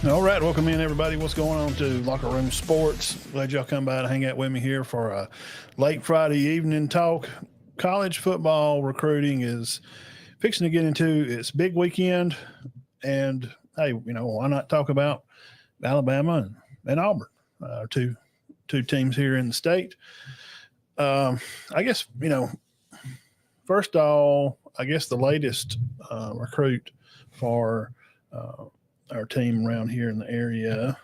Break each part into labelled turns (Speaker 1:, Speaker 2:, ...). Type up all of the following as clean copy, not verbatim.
Speaker 1: All right, welcome in, everybody. What's going on to Locker Room Sports? Glad y'all come by to hang out with me here for a late Friday evening talk. College football recruiting is fixing to get into its big weekend, and hey, why not talk about Alabama and Auburn, two teams here in the state. I guess first of all, I guess the latest recruit for our team around here in the area.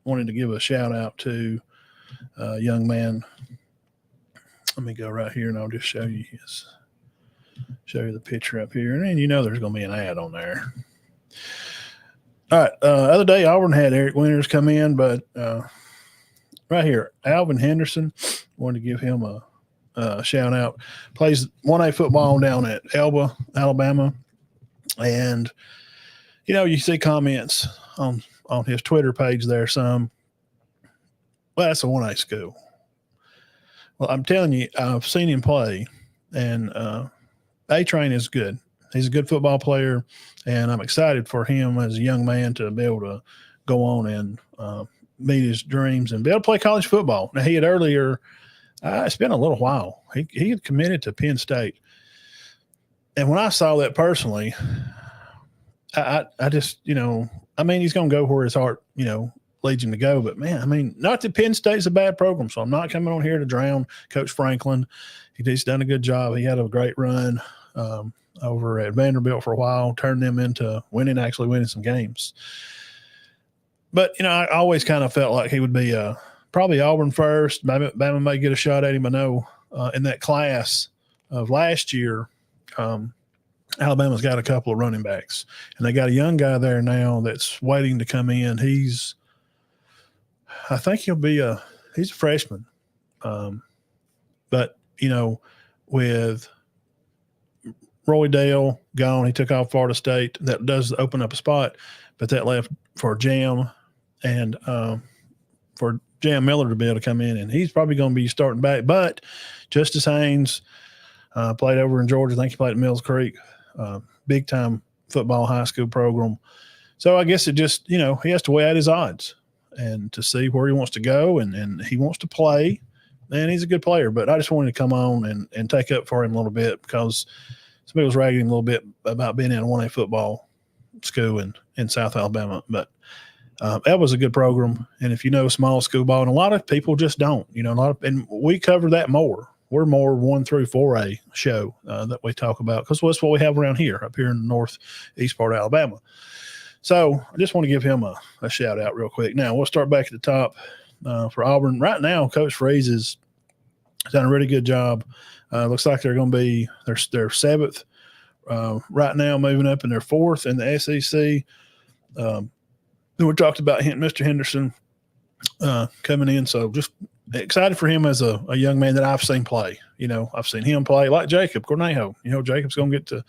Speaker 1: Wanted to give a shout out to a young man. Let me go right here and I'll just show you the picture up here. And there's going to be an ad on there. All right. Other day, Auburn had Eric Winters come in, but right here, Alvin Henderson, wanted to give him a shout out. Plays 1A football down at Elba, Alabama. And you see comments on his Twitter page there. Well, that's a 1A school. Well, I'm telling you, I've seen him play, and A-Train is good. He's a good football player, and I'm excited for him as a young man to be able to go on and meet his dreams and be able to play college football. Now, he had earlier it's been a little while. He had committed to Penn State. And when I saw that personally, I just, he's going to go where his heart, leads him to go. But, man, not that Penn State's a bad program, so I'm not coming on here to drown Coach Franklin. He's done a good job. He had a great run over at Vanderbilt for a while, turned them into actually winning some games. But, I always kind of felt like he would be probably Auburn first. Bama may get a shot at him. I know in that class of last year, Alabama's got a couple of running backs, and they got a young guy there now that's waiting to come in. I think he's a freshman. But, with Roy Dale gone, he took off Florida State. That does open up a spot, but that left for Jam and for Jam Miller to be able to come in, and he's probably going to be starting back. But Justice Haynes played over in Georgia. I think he played at Mills Creek. Big time football high school program. So I guess it just, he has to weigh out his odds and to see where he wants to go and he wants to play, and he's a good player. But I just wanted to come on and take up for him a little bit because somebody was ragging him a little bit about being in a 1A football school in South Alabama. But that was a good program. And if you know small school ball, and a lot of people just don't, and we cover that more. We're more 1 through 4A show that we talk about because that's what we have around here, up here in the northeast part of Alabama. So I just want to give him a shout out real quick. Now we'll start back at the top for Auburn. Right now, Coach Freeze has done a really good job. Looks like they're going to be their seventh right now, moving up in their fourth in the SEC. We talked about Mr. Henderson coming in, so just excited for him as a young man that I've seen play. I've seen him play like Jacob Cornejo. Jacob's going to get to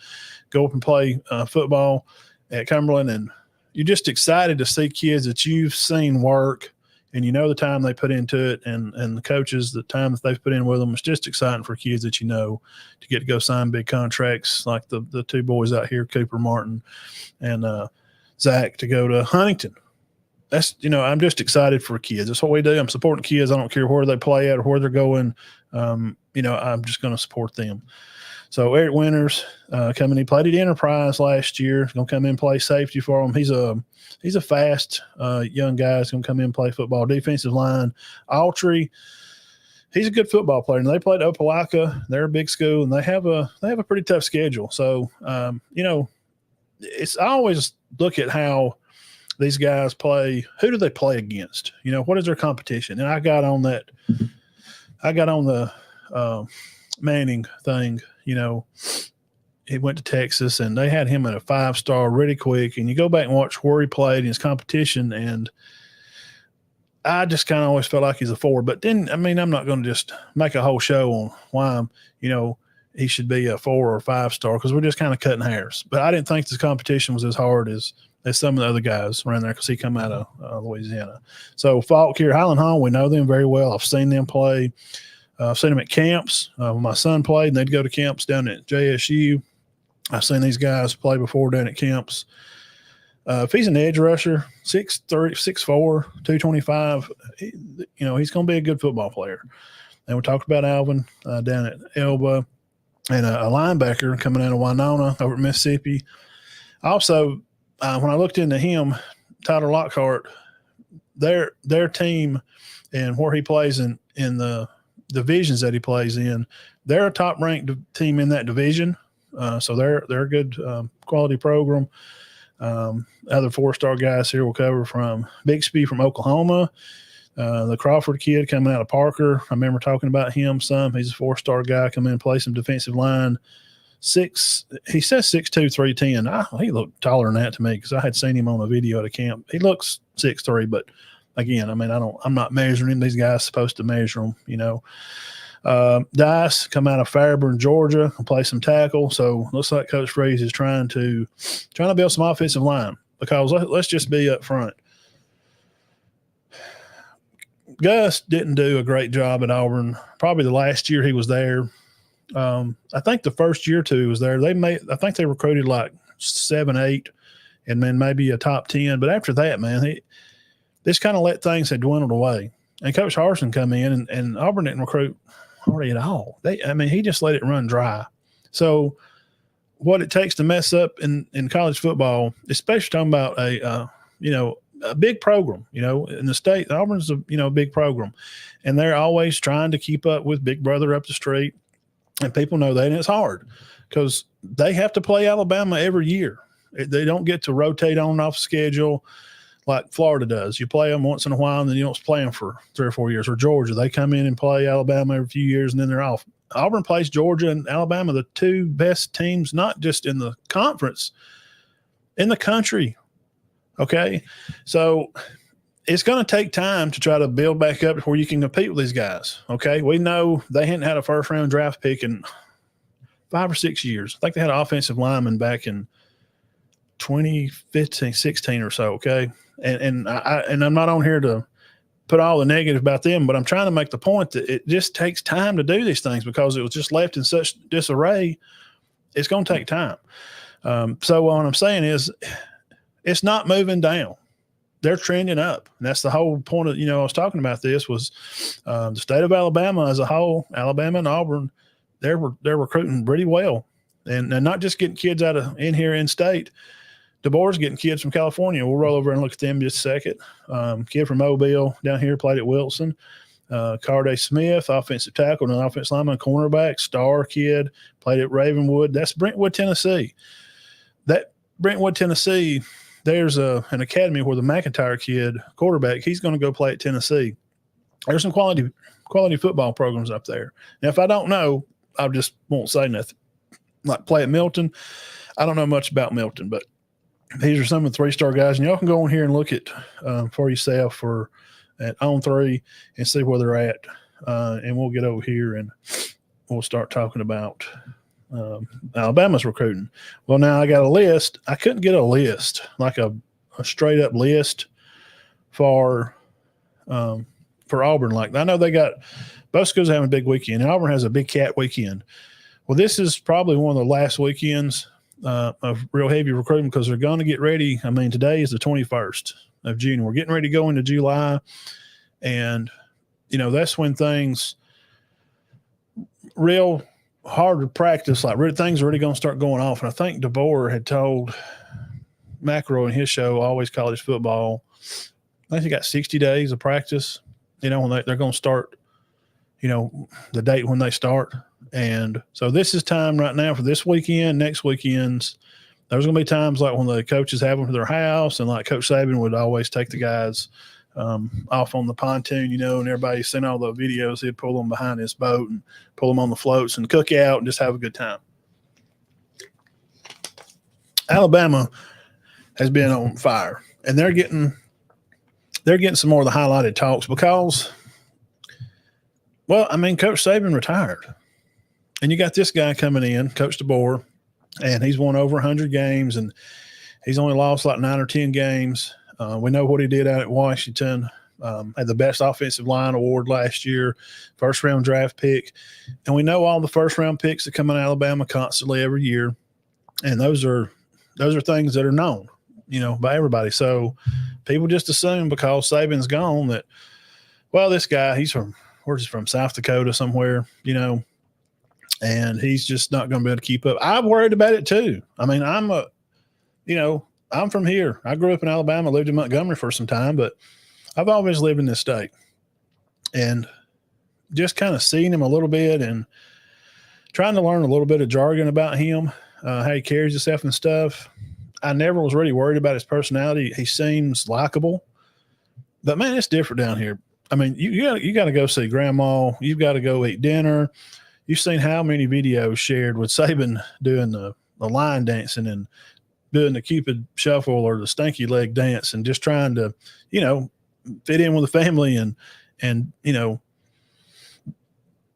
Speaker 1: go up and play football at Cumberland, and you're just excited to see kids that you've seen work, and the time they put into it, and the coaches, the time that they've put in with them. It's just exciting for kids that to get to go sign big contracts like the two boys out here, Cooper Martin and Zach, to go to Huntington. That's, I'm just excited for kids. That's what we do. I'm supporting kids. I don't care where they play at or where they're going. I'm just going to support them. So Eric Winters coming. He played at Enterprise last year. He's going to come in and play safety for him. He's a fast young guy. He's going to come in and play football. Defensive line, Autry. He's a good football player. And they played Opelika. They're a big school, and they have a pretty tough schedule. So I always look at how these guys play. Who do they play against? What is their competition? And I got on the Manning thing. He went to Texas, and they had him at a 5-star really quick. And you go back and watch where he played in his competition, and I just kind of always felt like he's a 4. But then, I'm not going to just make a whole show on why he should be a 4 or 5-star because we're just kind of cutting hairs. But I didn't think this competition was as hard as some of the other guys around there because he come out of Louisiana. So Falk here, Highland Hall, we know them very well. I've seen them play. I've seen them at camps. When my son played, and they'd go to camps down at JSU. I've seen these guys play before down at camps. If he's an edge rusher, 6'3", 6'4", 225, he's going to be a good football player. And we talked about Alvin down at Elba, and a linebacker coming out of Winona over at Mississippi. Also, when I looked into him, Tyler Lockhart, their team and where he plays in the divisions that he plays in, they're a top-ranked team in that division. So they're a good quality program. Other four-star guys here will cover from Bixby from Oklahoma. The Crawford kid coming out of Parker. I remember talking about him some. He's a four-star guy, come in and play some defensive line. He says 6'2", 310. He looked taller than that to me because I had seen him on a video at a camp. He looks 6'3", but again, I mean, I'm not measuring him. These guys are supposed to measure him, Dice come out of Fairburn, Georgia, and play some tackle. So looks like Coach Freeze is trying to build some offensive line, because let's just be up front. Gus didn't do a great job at Auburn. Probably the last year he was there. I think the first year or two he was there, I think they recruited like 7, 8, and then maybe a top 10. But after that, man, this kind of let things had dwindled away. And Coach Harsin come in, and Auburn didn't recruit hardly at all. He just let it run dry. So what it takes to mess up in college football, especially talking about a big program, in the state, Auburn's a big program, and they're always trying to keep up with Big Brother up the street, and people know that, and it's hard because they have to play Alabama every year. They don't get to rotate on and off schedule like Florida does. You play them once in a while, and then you don't play them for 3 or 4 years. Or Georgia, they come in and play Alabama every few years, and then they're off. Auburn plays Georgia and Alabama, the two best teams, not just in the conference, in the country. Okay? So it's going to take time to try to build back up before you can compete with these guys. Okay? We know they hadn't had a first-round draft pick in 5 or 6 years. I think they had an offensive lineman back in 2015, 16 or so, okay? And I'm not on here to put all the negative about them, but I'm trying to make the point that it just takes time to do these things because it was just left in such disarray. It's going to take time. So what I'm saying is it's not moving down. They're trending up. And that's the whole point of, I was talking about this was the state of Alabama as a whole, Alabama and Auburn, they're recruiting pretty well. And not just getting kids out of in state. DeBoer's getting kids from California. We'll roll over and look at them in just a second. Kid from Mobile down here played at Wilson. Carday Smith, offensive tackle, and an offensive lineman, cornerback, star kid, played at Ravenwood. That's Brentwood, Tennessee. That Brentwood, Tennessee, there's an academy where the McIntyre kid, quarterback, he's going to go play at Tennessee. There's some quality football programs up there. Now, if I don't know, I just won't say nothing. Like play at Milton. I don't know much about Milton, but these are some of the 3-star guys, and y'all can go on here and look at for yourself at On 3 and see where they're at. And we'll get over here and we'll start talking about Alabama's recruiting. Well, now I got a list. I couldn't get a list, like a straight up list for Auburn. Like I know they got both schools having a big weekend. Auburn has a big cat weekend. Well, this is probably one of the last weekends of real heavy recruitment because they're going to get ready. I mean, today is the 21st of June. We're getting ready to go into July. And, that's when things real hard to practice, like things are really going to start going off. And I think DeBoer had told Macro in his show, Always College Football, I think he got 60 days of practice, when they're going to start, the date when they start. And so this is time right now for this weekend, next weekends. There's going to be times like when the coaches have them to their house, and like Coach Saban would always take the guys off on the pontoon, and everybody's seen all the videos. He'd pull them behind his boat and pull them on the floats and cook out and just have a good time. Alabama has been on fire, and they're getting some more of the highlighted talks because, Coach Saban retired. And you got this guy coming in, Coach DeBoer, and he's won over 100 games, and he's only lost like 9 or 10 games. We know what he did out at Washington. Had the best offensive line award last year, first-round draft pick. And we know all the first-round picks that come in Alabama constantly every year, and those are things that are known. by everybody. So people just assume because Saban's gone that, well, this guy, where's he from? South Dakota somewhere, and he's just not going to be able to keep up. I'm worried about it too. I mean, I'm from here. I grew up in Alabama, lived in Montgomery for some time, but I've always lived in this state. And just kind of seeing him a little bit and trying to learn a little bit of jargon about him, how he carries himself and stuff. I never was really worried about his personality. He seems likable. But, man, it's different down here. I mean, you got to go see Grandma. You've got to go eat dinner. You've seen how many videos shared with Saban doing the line dancing and doing the Cupid shuffle or the stinky leg dance and just trying to, fit in with the family and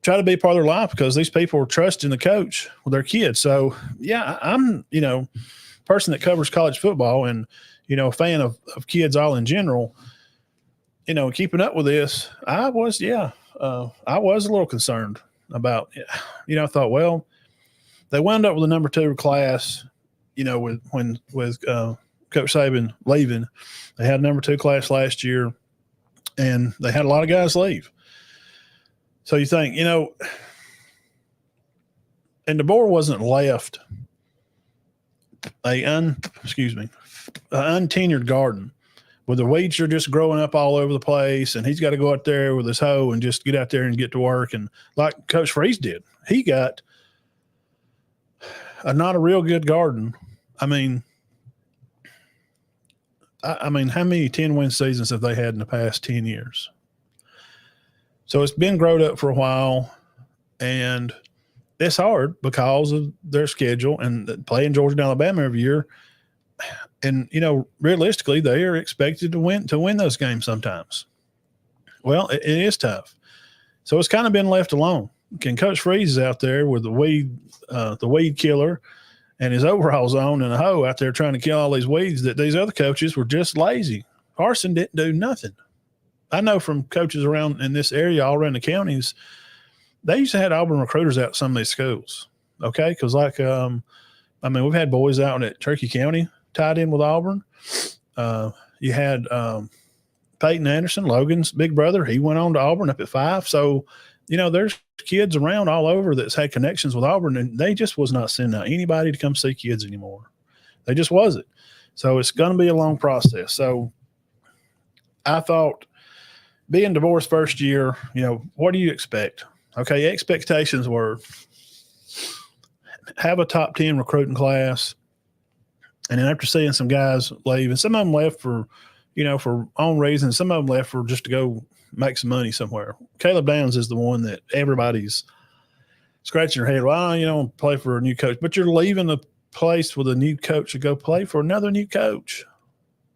Speaker 1: try to be part of their life because these people are trusting the coach with their kids. So, yeah, I'm, person that covers college football and, a fan of kids all in general, keeping up with this, I was a little concerned about, I thought, well, they wound up with a number 2 class, with Coach Saban leaving. They had a number 2 class last year, and they had a lot of guys leave. So you think, and DeBoer wasn't left an untenured garden where the weeds are just growing up all over the place, and he's got to go out there with his hoe and just get out there and get to work. And like Coach Freeze did, he got not a real good garden. I mean, how many 10-win seasons have they had in the past 10 years? So it's been growed up for a while, and it's hard because of their schedule and playing Georgia and Alabama every year. And, realistically, they are expected to win those games sometimes. Well, it is tough. So it's kind of been left alone. Can Coach Freeze is out there with the weed killer and his overalls on and a hoe out there trying to kill all these weeds that these other coaches were just lazy. Carson didn't do nothing. I know from coaches around in this area, all around the counties, they used to have Auburn recruiters out at some of these schools. Okay. Because we've had boys out at Cherokee County tied in with Auburn. You had Peyton Anderson, Logan's big brother. He went on to Auburn up at 5. So, there's kids around all over that's had connections with Auburn, and they just was not sending out anybody to come see kids anymore. They just wasn't. So it's going to be a long process. So I thought being DeBoer's first year, what do you expect? Okay, expectations were have a top 10 recruiting class. And then after seeing some guys leave, and some of them left for own reasons, some of them left for just to go make some money somewhere. Caleb Downs is the one that everybody's scratching their head. Well, play for a new coach. But you're leaving a place with a new coach to go play for another new coach.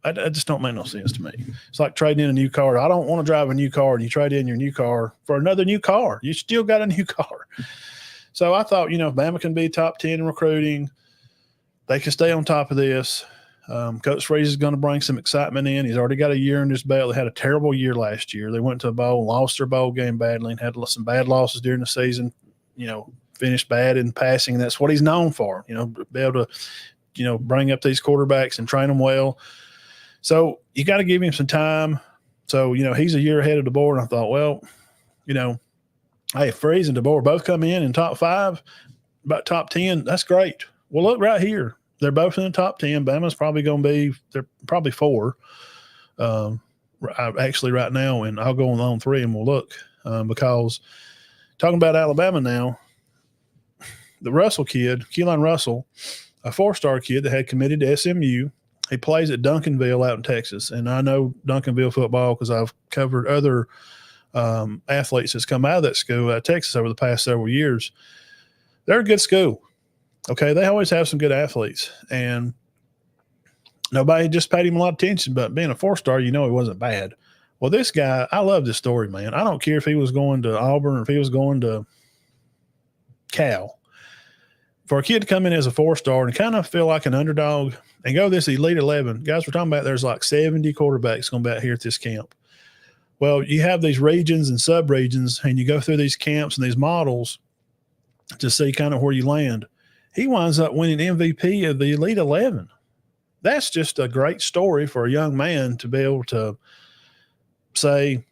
Speaker 1: I just don't make no sense to me. It's like trading in a new car. I don't want to drive a new car, and you trade in your new car for another new car. You still got a new car. So I thought, if Bama can be top 10 in recruiting, they can stay on top of this. Coach Freeze is going to bring some excitement in. He's already got a year in his belt. They had a terrible year last year. They went to a bowl, lost their bowl game badly, and had some bad losses during the season. Finished bad in passing. That's what he's known for. Be able to, bring up these quarterbacks and train them well. So you got to give him some time. So he's a year ahead of DeBoer, and I thought, well, hey, Freeze and DeBoer both come in top 5, about top 10. That's great. Well, look right here. They're both in the top 10. Bama's probably going to be – they're probably 4 actually right now, and I'll go on 3 and we'll look because talking about Alabama now, the Russell kid, Keelan Russell, a 4-star kid that had committed to SMU. He plays at Duncanville out in Texas, and I know Duncanville football because I've covered other athletes that's come out of that school out of Texas over the past several years. They're a good school. Okay, they always have some good athletes, and nobody just paid him a lot of attention, but being a 4-star, he wasn't bad. Well, this guy, I love this story, man. I don't care if he was going to Auburn or if he was going to Cal. For a kid to come in as a 4-star and kind of feel like an underdog and go this Elite 11, guys, we're talking about there's like 70 quarterbacks going to be out here at this camp. Well, you have these regions and sub-regions, and you go through these camps and these models to see kind of where you land. He winds up winning MVP of the Elite 11. that's just a great story for a young man to be able to say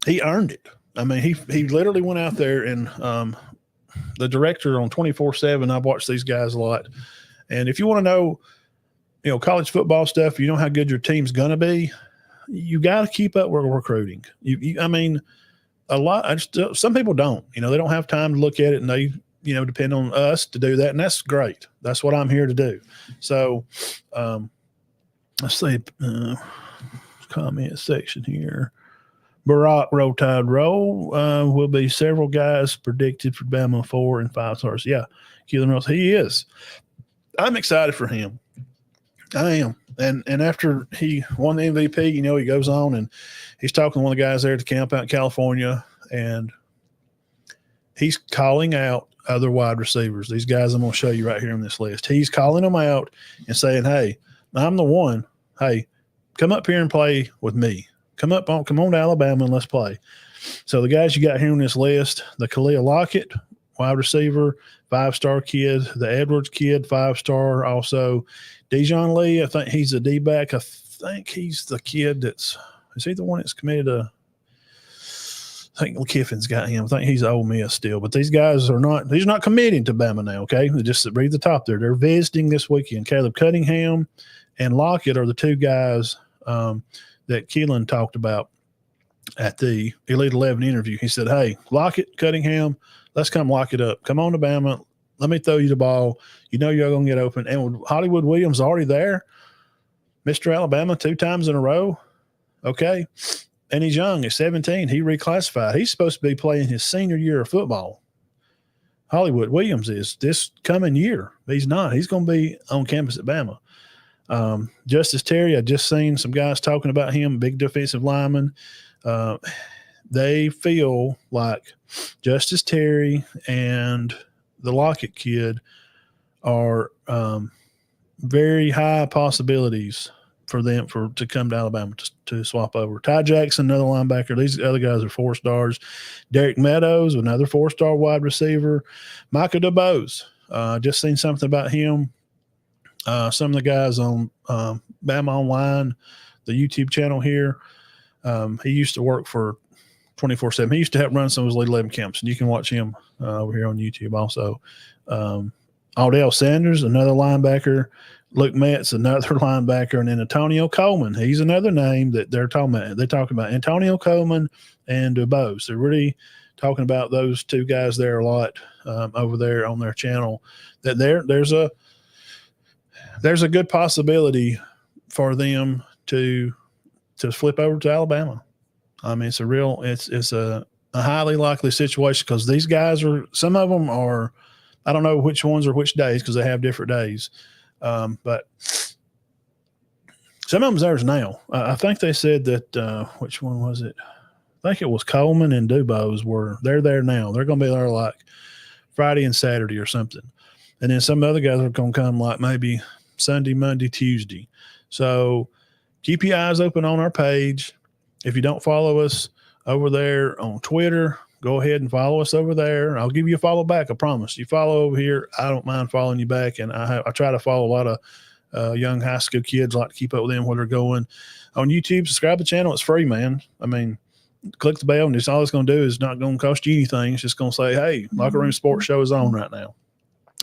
Speaker 1: he earned it. I mean, he literally went out there and the director on 24/7. I've watched these guys a lot, and if you want to know, college football stuff, you know how good your team's going to be. You got to keep up with recruiting. I mean, a lot. Some people don't. They don't have time to look at it, and they depend on us to do that, and that's great. That's what I'm here to do. So, let's see, comment section here. Barack Roll Tide Roll will be several guys predicted for Bama 4 and 5 stars. Yeah, Keelan Rose, he is. I'm excited for him. I am. And after he won the MVP, he goes on and he's talking to one of the guys there at the camp out in California, and he's calling out other wide receivers. These guys I'm going to show you right here on this list. He's calling them out and saying, hey, I'm the one. Hey, come up here and play with me. Come on to Alabama and let's play. So the guys you got here on this list, the Khalil Lockett, wide receiver, 5-star kid, the Edwards kid, 5-star. Also, Dijon Lee, I think he's a D-back. I think he's the kid is he the one that's committed to – I think Kiffin's got him. I think he's Ole Miss still. But these guys are not – he's not committing to Bama now, okay? They just read the top there. They're visiting this weekend. Caleb Cunningham and Lockett are the two guys that Keelan talked about at the Elite 11 interview. He said, hey, Lockett, Cunningham, let's come lock it up. Come on to Bama. Let me throw you the ball. You're going to get open. And with Hollywood Williams already there, Mr. Alabama 2 times in a row, okay, and he's young at 17. He reclassified. He's supposed to be playing his senior year of football. Hollywood Williams is this coming year. He's not. He's going to be on campus at Bama. Justice Terry, I just seen some guys talking about him, big defensive lineman. They feel like Justice Terry and the Lockett kid are very high possibilities for them to come to Alabama to swap over. Ty Jackson, another linebacker. These other guys are 4 stars. Derek Meadows, another 4-star wide receiver. Micah DeBoer, just seen something about him. Some of the guys on Bama Online, the YouTube channel here, he used to work for 24/7. He used to help run some of his Elite 11 camps, and you can watch him over here on YouTube also. Aldell Sanders, another linebacker. Luke Metz, another linebacker. And then Antonio Coleman. He's another name that they're talking about. They're talking about Antonio Coleman and DeBoer. They're really talking about those two guys there a lot over there on their channel. That there's a good possibility for them to flip over to Alabama. I mean, it's a highly likely situation because these guys some of them are, I don't know which ones are which days because they have different days. But some of them's theirs now. I think they said that, which one was it? I think it was Coleman and DeBoer they're there now. They're going to be there like Friday and Saturday or something. And then some other guys are going to come like maybe Sunday, Monday, Tuesday. So keep your eyes open on our page. If you don't follow us over there on Twitter, go ahead and follow us over there. I'll give you a follow back. I promise. You follow over here, I don't mind following you back. And I try to follow a lot of young high school kids, like to keep up with them where they're going. On YouTube, subscribe to the channel. It's free, man. I mean, click the bell, and all it's going to do is not going to cost you anything. It's just going to say, hey, Locker Room Sports Show is on right now.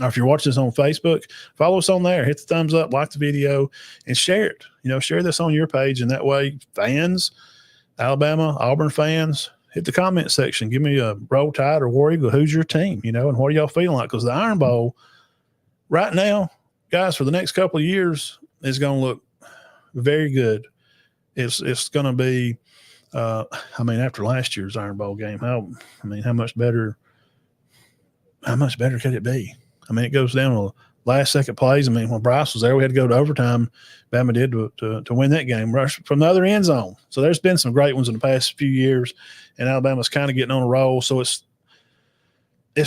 Speaker 1: Or if you're watching this on Facebook, follow us on there. Hit the thumbs up, like the video, and share it. Share this on your page, and that way fans, Alabama, Auburn fans, hit the comment section. Give me a Roll Tide or War Eagle. Who's your team, and what are y'all feeling like? Because the Iron Bowl right now, guys, for the next couple of years is going to look very good. It's going to be, after last year's Iron Bowl game, how much better could it be? It goes down to last second plays. When Bryce was there, we had to go to overtime. Bama did to win that game, rush from the other end zone. So there's been some great ones in the past few years, and Alabama's kind of getting on a roll. So it's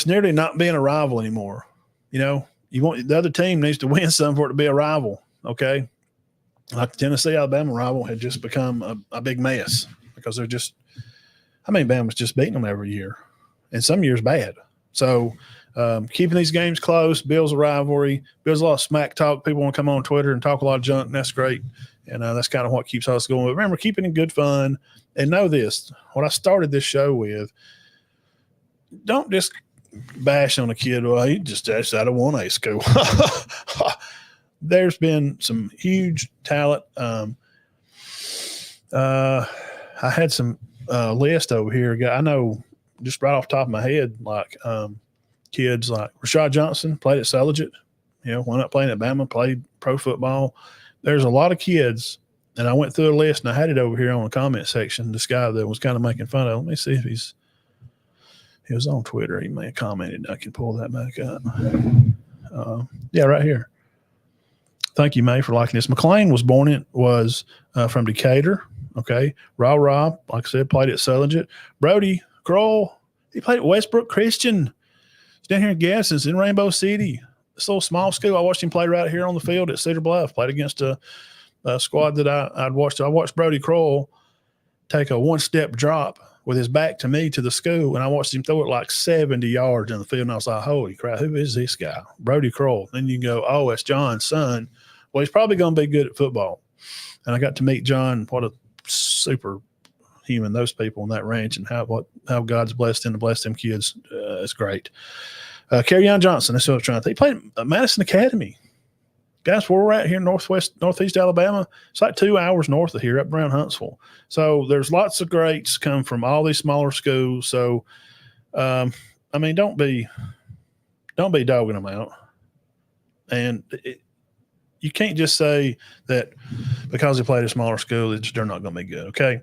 Speaker 1: nearly not being a rival anymore. You want the other team needs to win some for it to be a rival. Okay, like the Tennessee-Alabama rival had just become a big mess because Bama's just beating them every year, and some years bad. So Keeping these games close builds a rivalry, builds a lot of smack talk. People want to come on Twitter and talk a lot of junk, and that's great. And that's kind of what keeps us going. But remember, keeping it good fun. And know this, what I started this show with, don't just bash on a kid. Well, he just out of 1A school. There's been some huge talent. I had some list over here. I know just right off the top of my head, like kids like Rashad Johnson played at Selleget, wound up playing at Bama, played pro football. There's a lot of kids, and I went through a list, and I had it over here on the comment section. This guy that was kind of making fun of. Let me see if he was on Twitter. He may have commented. I can pull that back up. Yeah, right here. Thank you, May, for liking this. McLean was from Decatur. Okay. Rob, like I said, played at Selleget. Brody Kroll, he played at Westbrook Christian. He's down here in Gadsden's in Rainbow City. This little small school. I watched him play right here on the field at Cedar Bluff. Played against a squad that I'd watched. I watched Brody Kroll take a one-step drop with his back to me to the school, and I watched him throw it like 70 yards in the field, and I was like, holy crap, who is this guy? Brody Kroll. Then you can go, oh, it's John's son. Well, he's probably going to be good at football. And I got to meet John. What a super human those people on that ranch, and how God's blessed him to bless them kids. It's great. Kerryon Johnson, that's what I was trying to think. He played at Madison Academy. Guys, where we're at here in northeast Alabama, it's like 2 hours north of here, up around Huntsville. So there's lots of greats come from all these smaller schools. So, don't be dogging them out. And you can't just say that because they played a smaller school, they're not going to be good. Okay.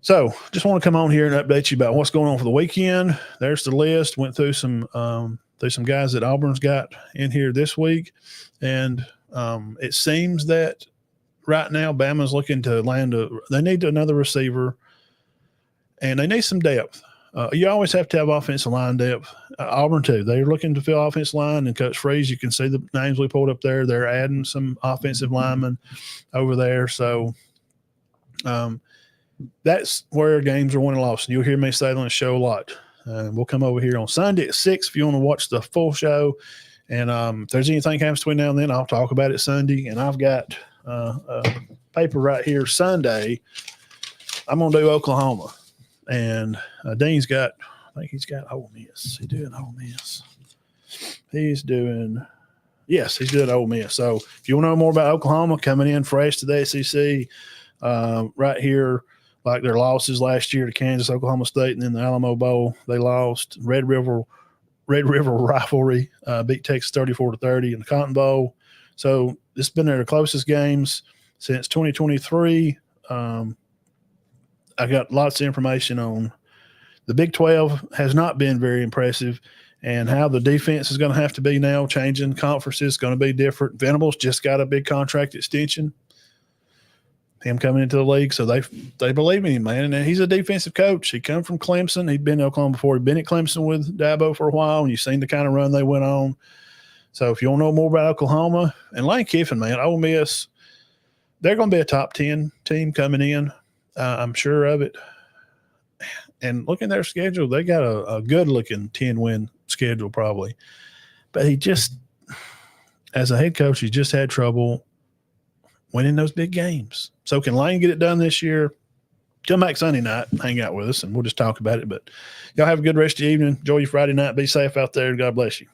Speaker 1: So just want to come on here and update you about what's going on for the weekend. There's the list. Went through some guys that Auburn's got in here this week. And it seems that right now Bama's looking to they need another receiver, and they need some depth. You always have to have offensive line depth. Auburn too. They're looking to fill offensive line, and Coach Freeze, you can see the names we pulled up there. They're adding some offensive linemen over there. So that's where games are won and lost. And you'll hear me say that on the show a lot. We'll come over here on Sunday at 6 if you want to watch the full show. And if there's anything happens between now and then, I'll talk about it Sunday. And I've got a paper right here Sunday. I'm going to do Oklahoma. And Dean's got Ole Miss. He's doing Ole Miss. He's doing Ole Miss. So if you want to know more about Oklahoma coming in fresh to the SEC, right here, like their losses last year to Kansas, Oklahoma State, and then the Alamo Bowl, they lost. Red River rivalry, beat Texas 34-30 in the Cotton Bowl. So this has been their closest games since 2023. I got lots of information on the Big 12 has not been very impressive, and how the defense is going to have to be now. Changing conferences is going to be different. Venables just got a big contract extension. Him coming into the league, so they believe in him, man. And he's a defensive coach. He come from Clemson. He'd been in Oklahoma before. He'd been at Clemson with Dabo for a while, and you've seen the kind of run they went on. So if you want to know more about Oklahoma and Lane Kiffin, man, Ole Miss, they're going to be a top 10 team coming in. I'm sure of it. And looking at their schedule, they got a good-looking 10-win schedule probably. But he just, as a head coach, he just had trouble winning those big games. So can Lane get it done this year? Come back Sunday night and hang out with us, and we'll just talk about it. But y'all have a good rest of the evening. Enjoy your Friday night. Be safe out there. God bless you.